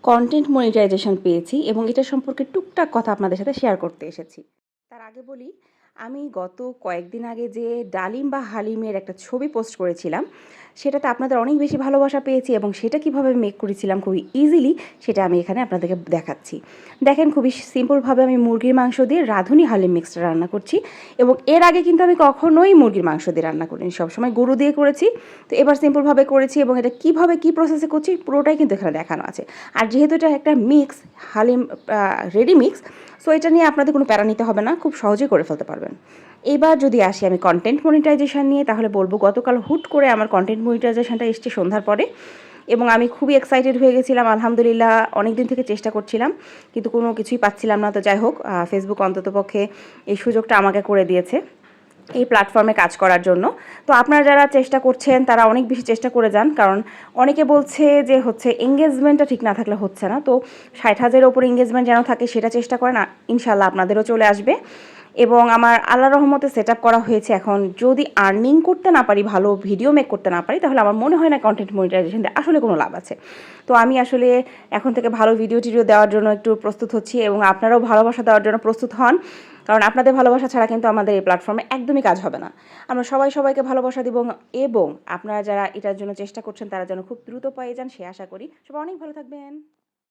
Content monetization পেয়েছি এবং এটা সম্পর্কে টুকটাক কথা আপনাদের সাথে শেয়ার করতে এসেছি। তার আগে বলি, আমি গত কয়েকদিন আগে যে ডালিম বা হালিমের একটা ছবি পোস্ট করেছিলাম, সেটাতে আপনাদের অনেক বেশি ভালোবাসা পেয়েছি এবং সেটা কীভাবে মেক করেছিলাম খুবই ইজিলি, সেটা আমি এখানে আপনাদেরকে দেখাচ্ছি। দেখেন, খুবই সিম্পলভাবে আমি মুরগির মাংস দিয়ে রাঁধুনি হালিম মিক্সটা রান্না করছি এবং এর আগে কিন্তু আমি কখনোই মুরগির মাংস দিয়ে রান্না করিনি, সবসময় গরু দিয়ে করেছি। তো এবার সিম্পলভাবে করেছি এবং এটা কীভাবে কী প্রসেসে করছি পুরোটাই কিন্তু এখানে দেখানো আছে। আর যেহেতু এটা একটা mix haleem, ready mix, so এটা নিয়ে আপনাদের কোনো প্যারা নিতে হবে না, খুব সহজেই করে ফেলতে পারবেন। এবার যদি আসি আমি কন্টেন্ট মনিটাইজেশন নিয়ে, তাহলে বলবো গতকাল হুট করে আমার কন্টেন্ট মনিটাইজেশনটা এসছে সন্ধ্যার পরে এবং আমি খুবই এক্সাইটেড হয়ে গেছিলাম। আলহামদুলিল্লাহ, অনেক দিন থেকে চেষ্টা করছিলাম কিন্তু কোনো কিছুই পাচ্ছিলাম না। তো যাই হোক, ফেসবুক অন্ততপক্ষে এই সুযোগটা আমাকে করে দিয়েছে এই প্ল্যাটফর্মে কাজ করার জন্য। তো আপনারা যারা চেষ্টা করছেন তারা অনেক বেশি চেষ্টা করে যান, কারণ অনেকে বলছে যে হচ্ছে এঙ্গেজমেন্টটা ঠিক না থাকলে হচ্ছে না। তো 60,000-এর ওপর এঙ্গেজমেন্ট যেন থাকে সেটা চেষ্টা করেন, ইনশাল্লাহ আপনাদেরও চলে আসবে। এবং আমার আল্লাহর রহমতে সেট আপ করা হয়েছে। এখন যদি আর্নিং করতে না পারি, ভালো ভিডিও মেক করতে না পারি, তাহলে আমার মনে হয় না কন্টেন্ট মনিটাইজেশন দিয়ে আসলে কোনো লাভ আছে। তো আমি আসলে এখন থেকে ভালো ভিডিও টিডিও দেওয়ার জন্য একটু প্রস্তুত হচ্ছি এবং আপনারাও ভালোবাসা দেওয়ার জন্য প্রস্তুত হন, কারণ আপনাদের ভালোবাসা ছাড়া কিন্তু আমাদের এই প্ল্যাটফর্মে একদমই কাজ হবে না। আমরা সবাই সবাইকে ভালোবাসা দিব এবং আপনারা যারা এটার জন্য চেষ্টা করছেন তারা যেন খুব দ্রুত পেয়ে যান সে আশা করি। সবাই অনেক ভালো থাকবেন।